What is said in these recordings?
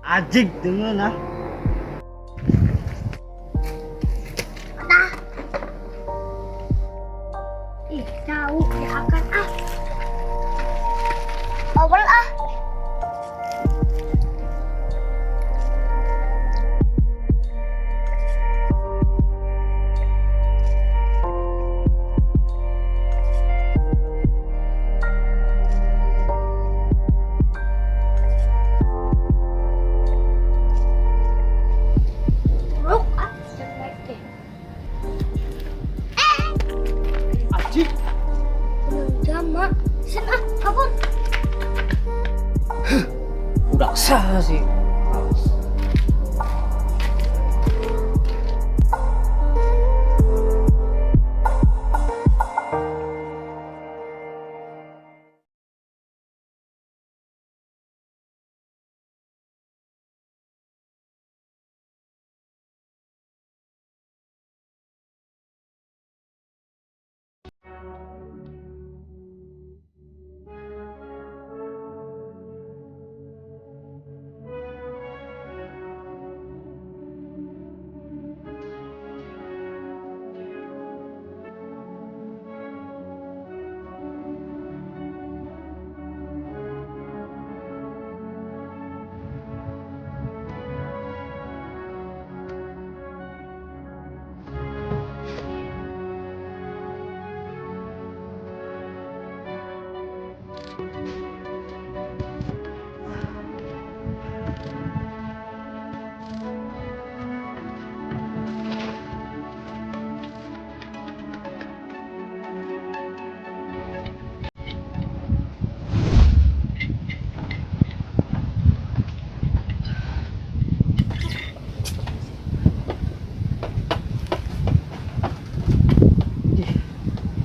Ajik dengan ah. Ih, jauh ya akan ah. Awal ah. Ruk ah, jelek deh. Ajik. Belum jama. Sana, kabur. Udah sah sih.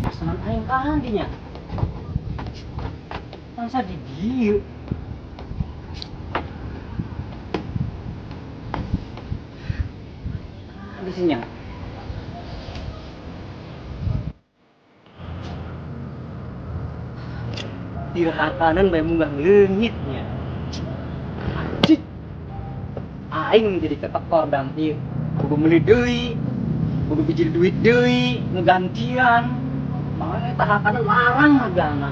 Pesanan aing kan dinya. Masa di dieu. Di sini. Dirakanan bae munggah leungitnya. Anjing. Aing jadi ketok korban ieu. Kudu meuli deui. Kudu bijil duit deui, ngegantian. Makanya tahakan larang agana.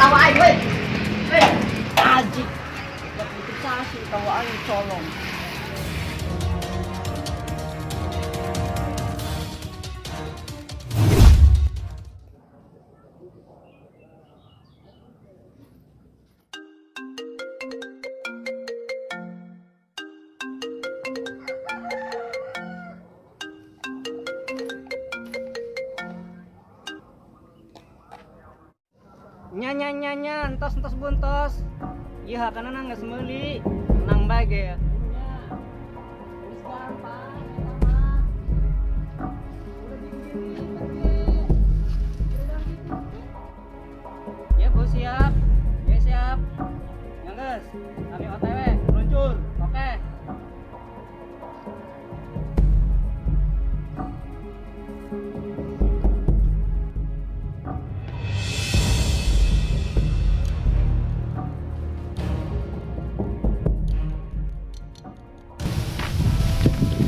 Tawa aing weh. Weh, ajik. Gak gitu sasi tawa aing colong. Nya, entos buntos. Iya, karena nang geus meuli. Nang bae ge ya. Ya, bos siap. Ya, siap. Yang geus, kami OTW, meluncur. Oke.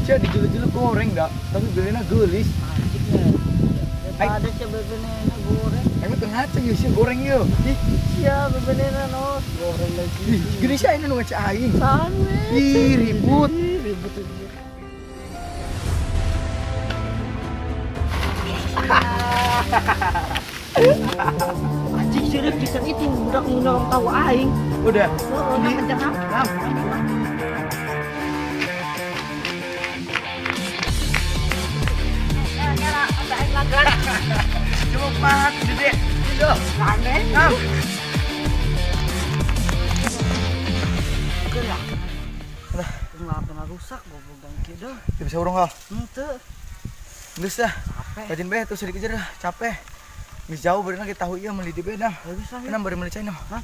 Cia dijuluk-juluk goreng dah, tapi belinya gelis. Anjingnya. Ada coba benena goreng. Emang kenapa yuk sih goreng yuk? Ih, Siap benena nos goreng lagi. gelis aja nu ngecek aing. Sanwe. Ih, ribut. Ribut. Anjing serius bisa itu budak nolong tahu aing. Udah. Oh, Ini kencang Ram. Nyala, makan. Cuma pahat gede. Itu. Aneh. Ngam. Oke lah. Udah, ngelapan rusak goblok dan kieu. Ya bisa urung kal. Henteu. Geus dah. Capek. Rajin bae tuh sedikit aja dah, capek. Geus jauh berenang kita tahu ieu meuli di beda. Ya bisa. Kenapa bari meuli China? Hah?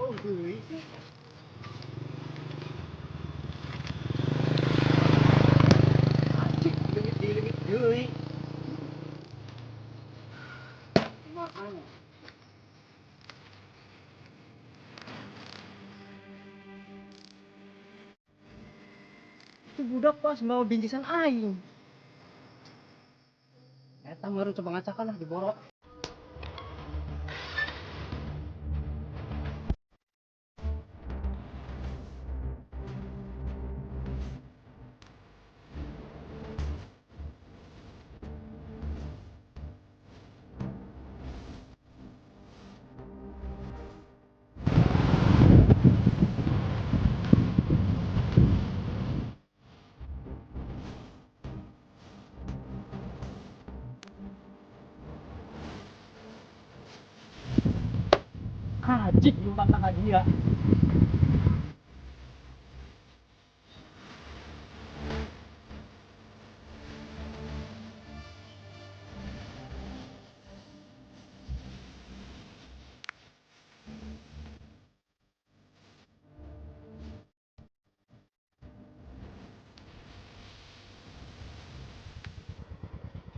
Oh, deui. Anjing, leungit deui. Makanya. Itu budak pas mau bingkisan aing. Eta meureun coba ngacakan lah diborok. Hajik lumpat lagi ya.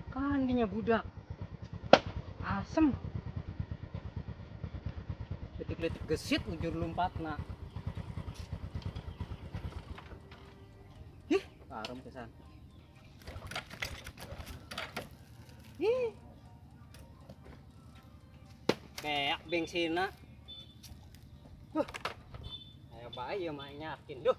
Kan dinya budak. Asem. Letik-letik gesit ujur lompatna. Ih, karem pisan. Ih. Kayak bengsina. Kayak bae ya mah nyakin duh.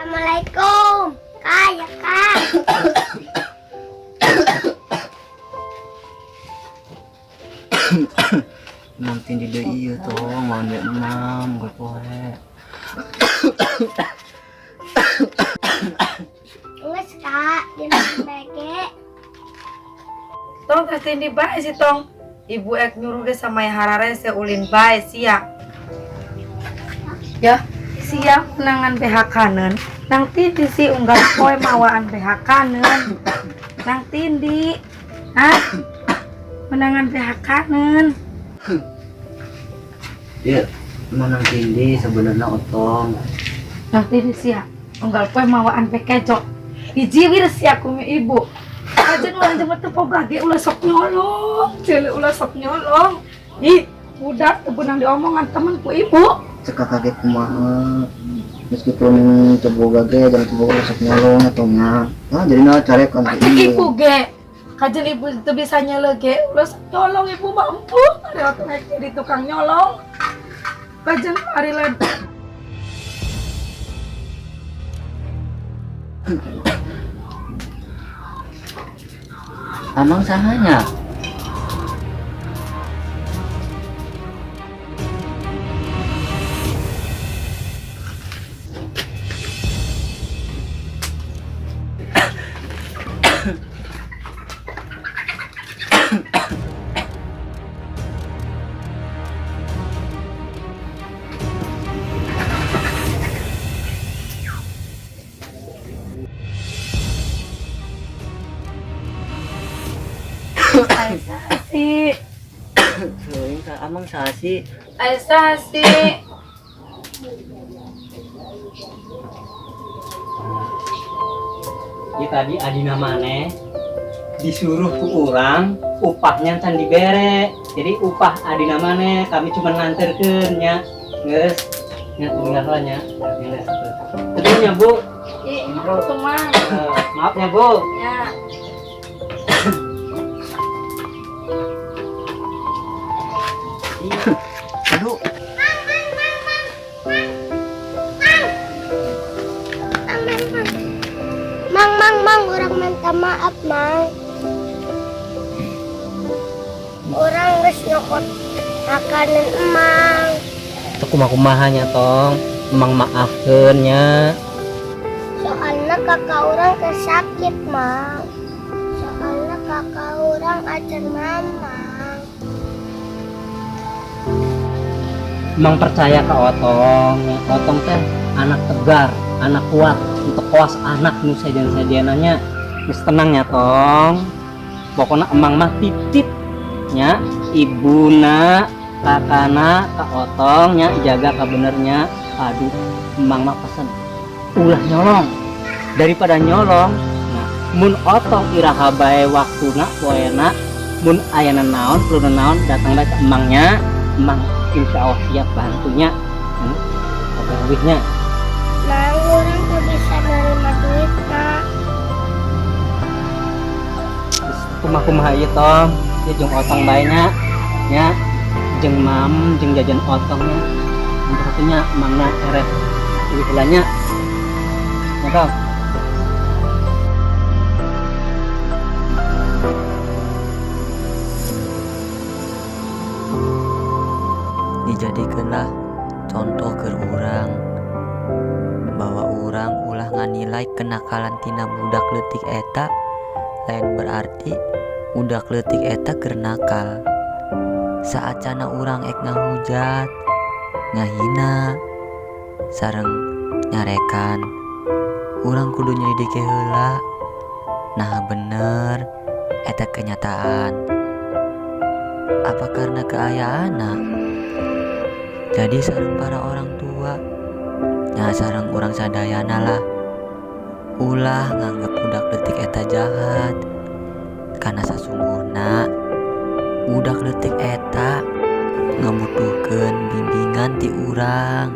Assalamualaikum. Kak, ya kak. Nanti di dia iya tuh mau dia enam gue poe. Nges kak, jangan bege. Tong kasih di bae sih tong. Ibu ek nyuruh ge sama yang harare seulin bae sia. Ya, sia menangan BH kanen. Nang tindi si unggal poe mawaan BH kanen. Nang tindi. Hah? Menangan BH kanen. Dia menang tindi sebenarnya otong. Nang tindi sia unggal poe mawaan pekecok. Hiji wir sia ku ibu. Aja ulah jemput tepok lagi ulah sok nyolong. Cele ulah sok nyolong. Ih, budak teu beunang diomongan temen ku ibu. Ceka kaget kumaha. Meskipun coba gage jangan coba rusak nyolong atau nya. Nah, jadi na carek kan Cek ibu ge. Kajen ibu teu bisa nyelege. Ulah sok nyolong ibu mampu. Ada waktu naik jadi tukang nyolong. Kajen ari lain. Amang sahanya. Sasi. Seuing ka amang sasi. Ay Sasi. Ya tadi adina maneh disuruh ku urang upahnya can dibere. Jadi upah adina maneh kami cuma nganterkeun nya. Geus nya tinggal nya. Tentunya Bu. Itu mah. Maaf ya Bu. Ya. Aduh. Mang, orang minta maaf, Mang. Orang geus nyokot makanan emang. Teu kumaha-kumahanya tong. Emang maafkeun nya. Soalnya kakak orang kesakit, Mang. Soalnya kakak orang ajan mama. Emang percaya ke Otong. Otong teh anak tegar, anak kuat untuk kuas anak nu sajian-sajiananya. Geus tenang ya tong. Pokoknya emang mah titip nya ibuna kakana ka Otong nya jaga ka benernya. Aduh emang mah pesen ulah nyolong daripada nyolong. Nah mun Otong iraha bae waktuna poena mun ayana naon perlu naon datang bae ka emangnya. Emang insya Allah siap bantunya. Apa duitnya? Mang, orang tuh bisa nerima duit, Nak. Kumaha ieu tong, ieu jeung Otong bae nya. Nya jeung mam jeung jajan Otongnya. Untuk satunya emangna eret duit heulanya. Ya tong. Dijadikeunlah contoh ke urang bahwa urang ulah nganilai kenakalan tina budak leutik eta lain berarti budak leutik eta keur nakal. Saacana urang ek ngahujat, ngahina, sareng nyarekan, urang kudu nyelidiki heula nah bener eta kenyataan apa karena keayaana. Jadi sareng para orang tua nya sareng urang sadayana lah ulah nganggep budak leutik eta jahat karena sasungguhna budak leutik eta ngabutuhkeun bimbingan ti urang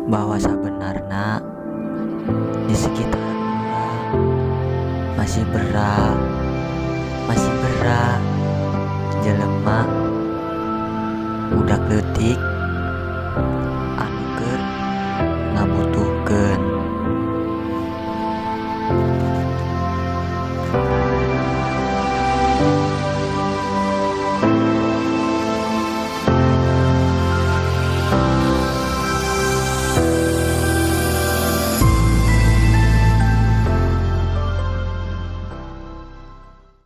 bahwa sabenarna di sekitar urang masih berat jelema budak leutik anu keur